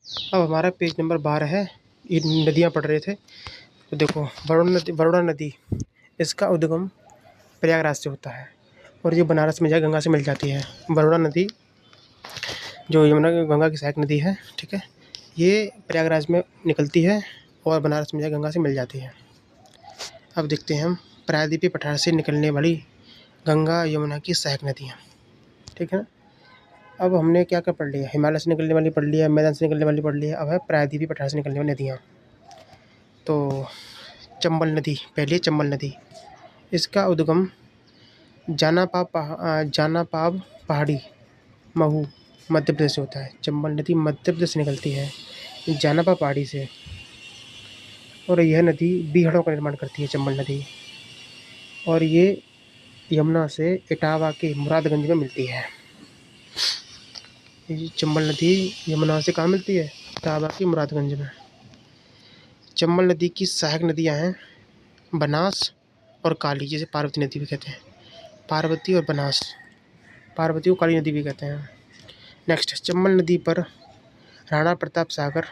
अब हमारा page number 12 है। ये नदियाँ पढ़ रहे थे, तो देखो बरोड़ा नदी इसका उद्गम प्रयागराज से होता है और ये बनारस में जाकर गंगा से मिल जाती है। बरोड़ा नदी जो यमुना गंगा की सहायक नदी है, ठीक है, ये प्रयागराज में निकलती है और बनारस में जाकर गंगा से मिल जाती है। अब देखते हैं हम प्रायद्वीपीय पठार से निकलने वाली गंगा यमुना की सहायक नदियाँ, ठीक है ना। अब हमने क्या क्या पढ़ लिया, हिमालय से निकलने वाली पढ़ लिया, मैदान से निकलने वाली पढ़ लिया। अब है प्रायद्वीपीय पठार से निकलने वाली नदियाँ। तो चंबल नदी, पहली है चंबल नदी। इसका उद्गम जानापाब पहाड़ी महू मध्य प्रदेश से होता है। चंबल नदी मध्य प्रदेश से निकलती है जानापा पहाड़ी से, और यह नदी बीहड़ों का निर्माण करती है चंबल नदी, और ये यमुना से इटावा के मुरादगंज में मिलती है। ये चंबल नदी यमुना से कहाँ मिलती है? इटावा के मुरादगंज में। चंबल नदी की सहायक नदियाँ हैं बनास और काली, जिसे पार्वती नदी भी कहते हैं। पार्वती और बनास, पार्वती को काली नदी भी कहते हैं। नेक्स्ट, चंबल नदी पर राणा प्रताप सागर,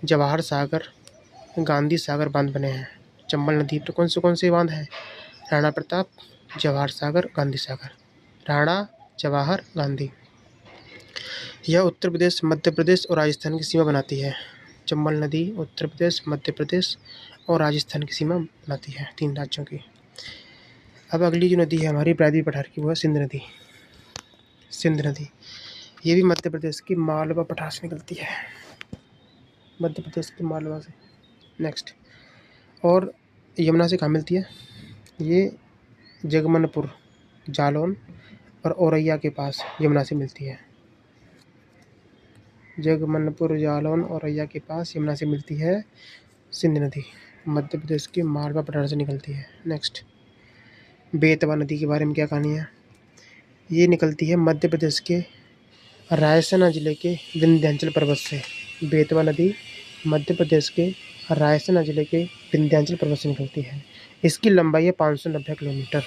जवाहर सागर, गांधी सागर बांध बने हैं। चंबल नदी पर कौन से बांध हैं? राणा प्रताप, जवाहर सागर, गांधी सागर। राणा, जवाहर, गांधी। यह उत्तर प्रदेश, मध्य प्रदेश और राजस्थान की सीमा बनाती है। चंबल नदी उत्तर प्रदेश, मध्य प्रदेश और राजस्थान की सीमा बनाती है, 3 राज्यों की। अब अगली जो नदी है हमारी प्रायद्वीपीय पठार की, वो है सिंध नदी। सिंध नदी ये भी मध्य प्रदेश की मालवा पठार से निकलती है, मध्य प्रदेश के मालवा से। नेक्स्ट, और यमुना से कहाँ मिलती है? ये जगमनपुर, जालौन और औरैया के पास यमुना से मिलती है। जगमनपुर, जालौन, औरैया के पास यमुना से मिलती है सिंध नदी, मध्य प्रदेश के मालवा पठार से निकलती है। नेक्स्ट, बेतवा नदी के बारे में क्या कहानी है? ये निकलती है मध्य प्रदेश के रायसेन जिले के विंध्याचल पर्वत से। बेतवा नदी मध्य प्रदेश के रायसेन जिले के विंध्याचल पर्वत से निकलती है। इसकी लंबाई है 590 किलोमीटर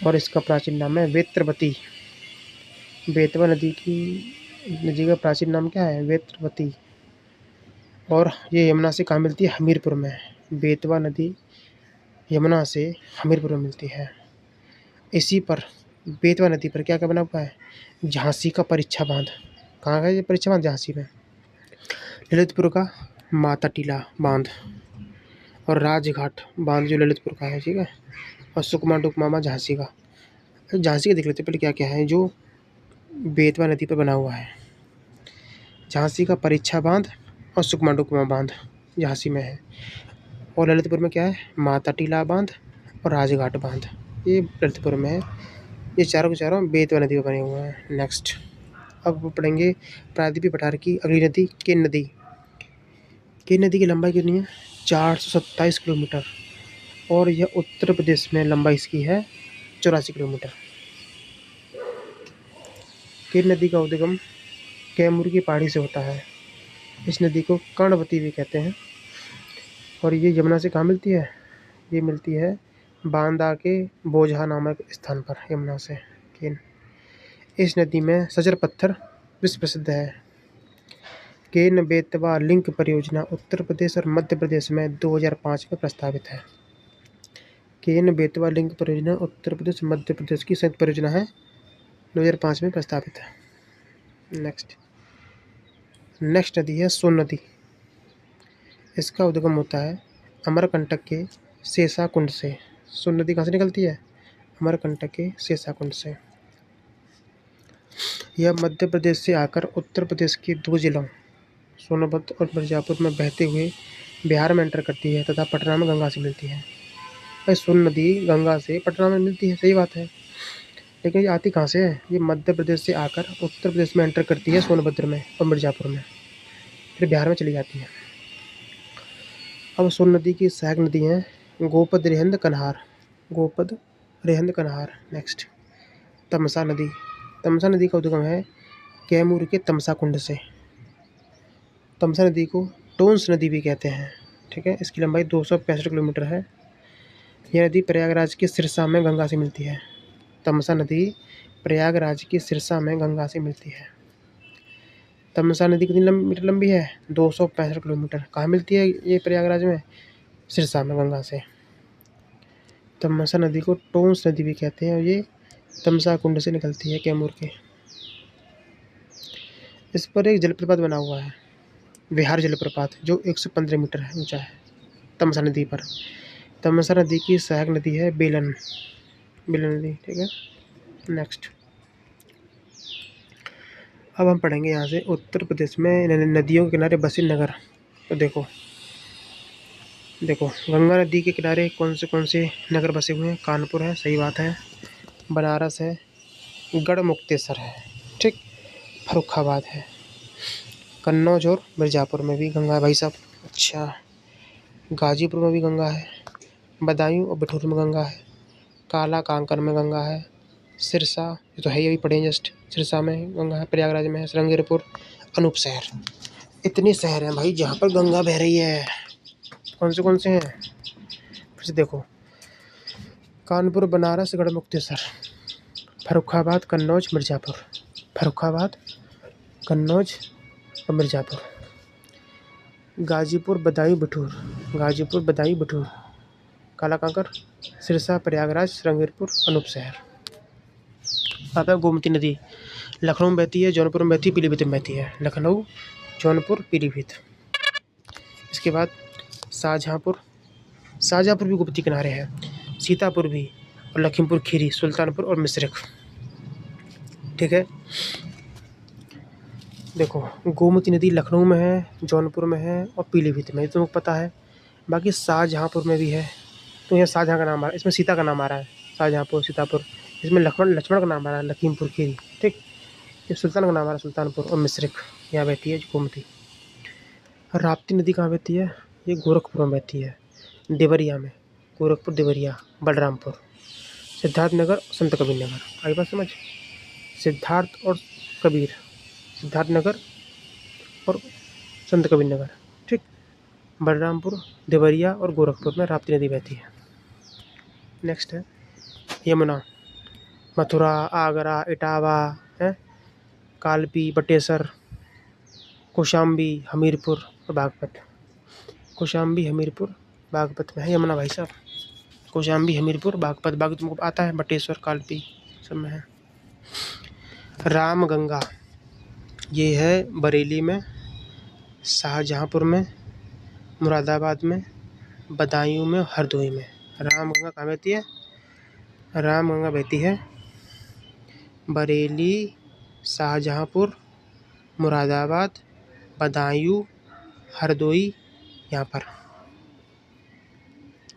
और इसका प्राचीन नाम है वेत्रवती। बेतवा नदी का प्राचीन नाम क्या है? वेत्रवती। और ये यमुना से कहाँ मिलती है? हमीरपुर में। बेतवा नदी यमुना से हमीरपुर में मिलती है। इसी पर बेतवा नदी पर क्या क्या बना हुआ है? झांसी का परीक्षा बांध। कहाँ का ये परीक्षा बांध? झांसी में। ललितपुर का माता टीला बांध और राजघाट बांध जो ललितपुर का है, ठीक है, और सुकमा डुकमामा झांसी का। झांसी का देख लेते पहले क्या क्या है जो बेतवा नदी पर बना हुआ है। झांसी का परीक्षा बांध और सुकमा डुकमा बांध झांसी में है, और ललितपुर में क्या है? माता टीला बांध और राजघाट बांध, ये ललितपुर में है। ये चारों के चारों बेतवा नदी पर बने हुए हैं। नेक्स्ट, अब पढ़ेंगे प्रायद्वीपीय पठार की अगली नदी केन नदी। केन नदी की लंबाई कितनी है? 427 किलोमीटर और यह उत्तर प्रदेश में लंबाई इसकी है 84 किलोमीटर। केन नदी का उद्गम कैमूर की पहाड़ी से होता है। इस नदी को कर्णवती भी कहते हैं और ये यमुना से कहाँ मिलती है? ये मिलती है बांदा के बोझा नामक स्थान पर, यमुना से केन। इस नदी में सजर पत्थर विश्व प्रसिद्ध है। केन बेतवा लिंक परियोजना उत्तर प्रदेश और मध्य प्रदेश में 2005 में प्रस्तावित है। केन बेतवा लिंक परियोजना उत्तर प्रदेश मध्य प्रदेश की संयुक्त परियोजना है, 2005 में प्रस्तावित है। नेक्स्ट नदी है सोन नदी। इसका उद्गम होता है अमरकंटक के सेसा कुंड से। सोन नदी कहाँ से निकलती है? अमरकंटक के सेसा कुंड से। यह मध्य प्रदेश से आकर उत्तर प्रदेश के 2 जिलों सोनभद्र और मिर्जापुर में बहते हुए बिहार में एंटर करती है तथा पटना में गंगा से मिलती है। भाई सोन नदी गंगा से पटना में मिलती है, सही बात है, लेकिन ये आती कहाँ से है? ये मध्य प्रदेश से आकर उत्तर प्रदेश में एंटर करती है सोनभद्र में और मिर्जापुर में, फिर बिहार में चली जाती है। अब सोन नदी की सहायक नदी हैं गोपद, रेहंद, कन्हार। गोपद, रेहंद, कन्हार। नेक्स्ट, तमसा नदी। तमसा नदी का उद्गम है कैमूर के तमसा कुंड से। तमसा नदी को टोंस नदी भी कहते हैं, ठीक है। इसकी लंबाई 265 किलोमीटर है। यह नदी प्रयागराज के सिरसा में गंगा से मिलती है। तमसा नदी प्रयागराज की सिरसा में गंगा से मिलती है। तमसा नदी कितनी मीटर लंबी है? 265 किलोमीटर। कहाँ मिलती है ये? प्रयागराज में, सिरसा में, गंगा से। तमसा नदी को टोंस नदी भी कहते हैं और ये तमसा कुंड से निकलती है, कैमूर के। इस पर एक जलप्रपात बना हुआ है, विहार जलप्रपात, जो 115 मीटर है ऊंचा है, तमसा नदी पर। तमसा नदी की सहायक नदी है बेलन, बेलन नदी। ठीक है, नेक्स्ट। अब हम पढ़ेंगे यहाँ से उत्तर प्रदेश में नदियों के किनारे बसे नगर। तो देखो गंगा नदी के किनारे कौन से नगर बसे हुए हैं? कानपुर है, सही बात है। बनारस है, गढ़मुक्तेश्वर है, ठीक। फर्रुखाबाद है, कन्नौज और मिर्ज़ापुर में भी गंगा है भाई साहब। अच्छा, गाजीपुर में भी गंगा है, बदायूं और बिठूर में गंगा है, काला कांकर में गंगा है, सिरसा, ये तो है ही, अभी पढ़े जस्ट, सिरसा में गंगा है, प्रयागराज में है, श्रृंगेरपुर, अनूप शहर। इतने शहर हैं भाई जहाँ पर गंगा बह रही है। कौन से हैं? फिर से देखो, कानपुर, बनारस, गढ़मुक्तेश्वर, फर्रुखाबाद, कन्नौज, मिर्ज़ापुर। फर्रुखाबाद, कन्नौज और मिर्ज़ापुर। गाजीपुर, बदायूं, बिठूर, गाजीपुर, बदायूं, बिठूर, काला कांकर, सिरसा, प्रयागराज, श्रृंगेरपुर, अनूप शहर। आता है गोमती नदी, लखनऊ में बहती है, जौनपुर में बहती है, पीलीभीत में बहती है। लखनऊ, जौनपुर, पीलीभीत। इसके बाद शाहजहाँपुर, शाहजहाँपुर भी गोमती किनारे है, सीतापुर भी, और लखीमपुर खीरी, सुल्तानपुर और मिश्रिख। ठीक है, देखो गोमती नदी लखनऊ में है, जौनपुर में है और पीलीभीत में, ये तो तुमको पता है। बाकी शाहजहाँपुर में भी है, तो यहाँ शाहजहाँ का नाम आ रहा है, इसमें सीता का नाम आ रहा है, शाहजहाँपुर, सीतापुर। इसमें लक्ष्मण का नाम आ रहा है, लखीमपुर खीरी, ठीक। ये सुल्तान का नाम आ रहा है, सुल्तानपुर और मिश्रिख, यहाँ बहती है गोमती। राप्ती नदी कहाँ बहती है? ये गोरखपुर में बहती है, देवरिया में, गोरखपुर, देवरिया, बलरामपुर, सिद्धार्थनगर, संत कबीर नगर। आई बात समझ? सिद्धार्थ और कबीर, सिद्धार्थनगर और संत कबीर नगर, ठीक। बलरामपुर, देवरिया और गोरखपुर में राप्ती नदी बहती है। नेक्स्ट है यमुना, मथुरा, आगरा, इटावा है, कालपी, बटेसर, कौशाम्बी, हमीरपुर और बागपत। कौशाम्बी, हमीरपुर, बागपत में है यमुना भाई साहब। कौशाम्बी, हमीरपुर, बागपत। बाग तुमको आता है, बटेश्वर, कालपी सब में है। रामगंगा, ये है बरेली में, शाहजहाँपुर में, मुरादाबाद में, बदायूं में, हरदोई में। रामगंगा कहाँ बहती है? रामगंगा बहती है बरेली, शाहजहाँपुर, मुरादाबाद, बदायूं, हरदोई, यहाँ पर।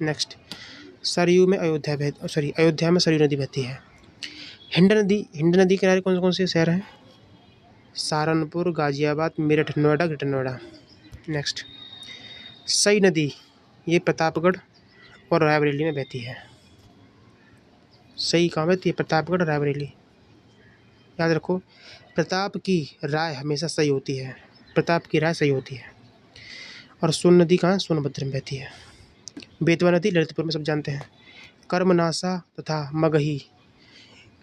नेक्स्ट, सरयू में अयोध्या में सरयू नदी बहती है। हिंड नदी किनारे कौन से शहर हैं? सहारनपुर, गाजियाबाद, मेरठ, नोएडा, ग्रेटर नोएडा। नेक्स्ट, सई नदी, ये प्रतापगढ़ और रायबरेली में बहती है। सई कहाँ बहती है? प्रतापगढ़ और रायबरेली। याद रखो, प्रताप की राय हमेशा सही होती है, प्रताप की राय सही होती है। और सोन नदी कहाँ? सोनभद्र में बहती है। बेतवा नदी ललितपुर में सब जानते हैं। कर्मनासा तथा मगही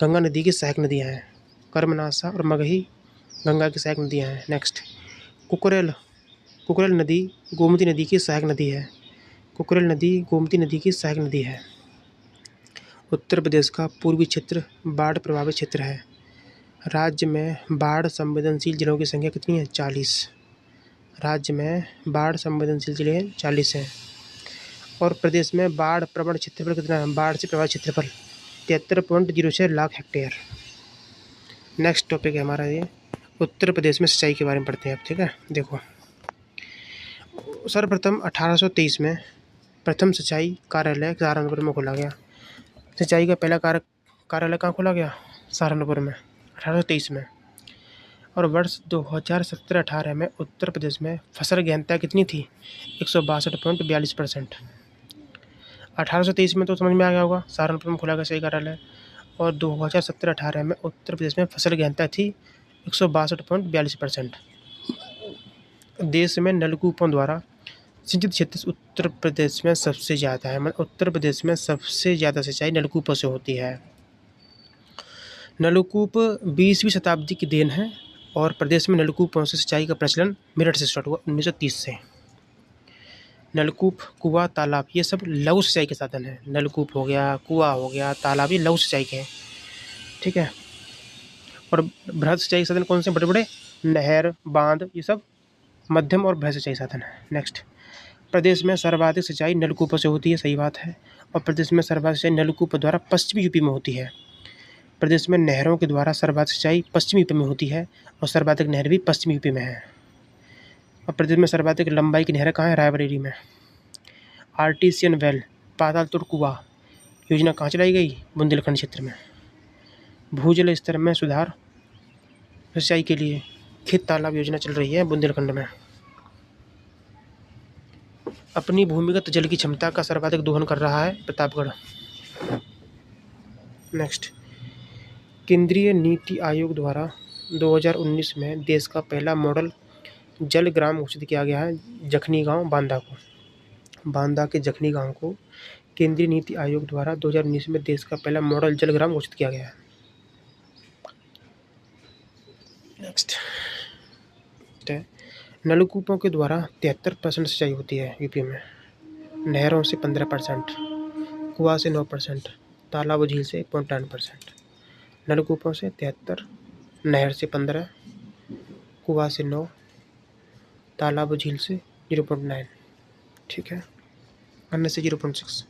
गंगा नदी की सहायक नदियाँ हैं। कर्मनासा और मगही गंगा की सहायक नदियाँ हैं। नेक्स्ट, कुकरेल नदी गोमती नदी की सहायक नदी है। कुकरेल नदी गोमती नदी की सहायक नदी है। उत्तर प्रदेश का पूर्वी क्षेत्र बाढ़ प्रभावित क्षेत्र है। राज्य में बाढ़ संवेदनशील जिलों की संख्या कितनी है? 40। राज्य में बाढ़ संवेदनशील जिले 40 हैं। और प्रदेश में बाढ़ प्रवण क्षेत्रफल कितना है? बाढ़ से प्रभावित क्षेत्रफल 73.06 लाख हेक्टेयर। नेक्स्ट टॉपिक है हमारा ये, उत्तर प्रदेश में सिंचाई के बारे में पढ़ते हैं अब। ठीक है, देखो सर्वप्रथम 1823 में प्रथम सिंचाई कार्यालय सहारनपुर में खोला गया। सिंचाई का पहला कार्यालय कहाँ खोला गया? सहारनपुर में, 1823 में। और वर्ष 2017-18 में उत्तर प्रदेश में फसल गहनता कितनी थी? 162.42%। 1823 में तो समझ में आ गया होगा, सहारनपुर में खोला गया सही कार्यालय। और 2017-18 में उत्तर प्रदेश में फसल गहनता थी 162.42%। देश में नलकूपों द्वारा सिंचित क्षेत्र उत्तर प्रदेश में सबसे ज़्यादा है। मतलब उत्तर प्रदेश में सबसे ज़्यादा सिंचाई नलकूपों से होती है। नलकूप 20वीं शताब्दी की देन है और प्रदेश में नलकूपों से सिंचाई का प्रचलन मेरठ से स्टार्ट हुआ 1930 से। नलकूप, कुआँ, तालाब ये सब लघु सिंचाई के साधन हैं। नलकूप हो गया, कुआँ हो गया, तालाब ये लघु सिंचाई के हैं, ठीक है। और बृहद सिंचाई के साधन कौन से? बड़े बड़े नहर, बांध ये सब मध्यम और बृहद सिंचाई साधन है। नेक्स्ट, प्रदेश में सर्वाधिक सिंचाई नलकूपों से होती है, सही बात है। और प्रदेश में सर्वाधिक सिंचाई नलकूपों द्वारा पश्चिमी यूपी में होती है। प्रदेश में नहरों के द्वारा सर्वाधिक सिंचाई पश्चिमी यूपी में होती है और सर्वाधिक नहर भी पश्चिमी यूपी में है। और प्रदेश में सर्वाधिक लंबाई की नहर कहाँ है? रायबरेली में। आर्टिसियन वेल, पातालतोड़ कुआँ योजना कहाँ चलाई गई? बुंदेलखंड क्षेत्र में। भूजल स्तर में सुधार सिंचाई के लिए खेत तालाब योजना चल रही है बुंदेलखंड में। अपनी भूमिगत जल की क्षमता का सर्वाधिक दोहन कर रहा है प्रतापगढ़। नेक्स्ट, केंद्रीय नीति आयोग द्वारा 2019 में देश का पहला मॉडल जल ग्राम घोषित किया गया है जखनी गांव बांदा को। बांदा के जखनी गांव को केंद्रीय नीति आयोग द्वारा 2019 में देश का पहला मॉडल जल ग्राम घोषित किया गया है। नेक्स्ट, नलकूपों के द्वारा 73% सिंचाई होती है यूपी में। नहरों से 15%, कुआँ से 9%, तालाब झील से 0.9%। नलकूपों से 73, नहर से 15, कुआँ से 9, तालाब झील से 0.9, ठीक है, अन्य से 0.6।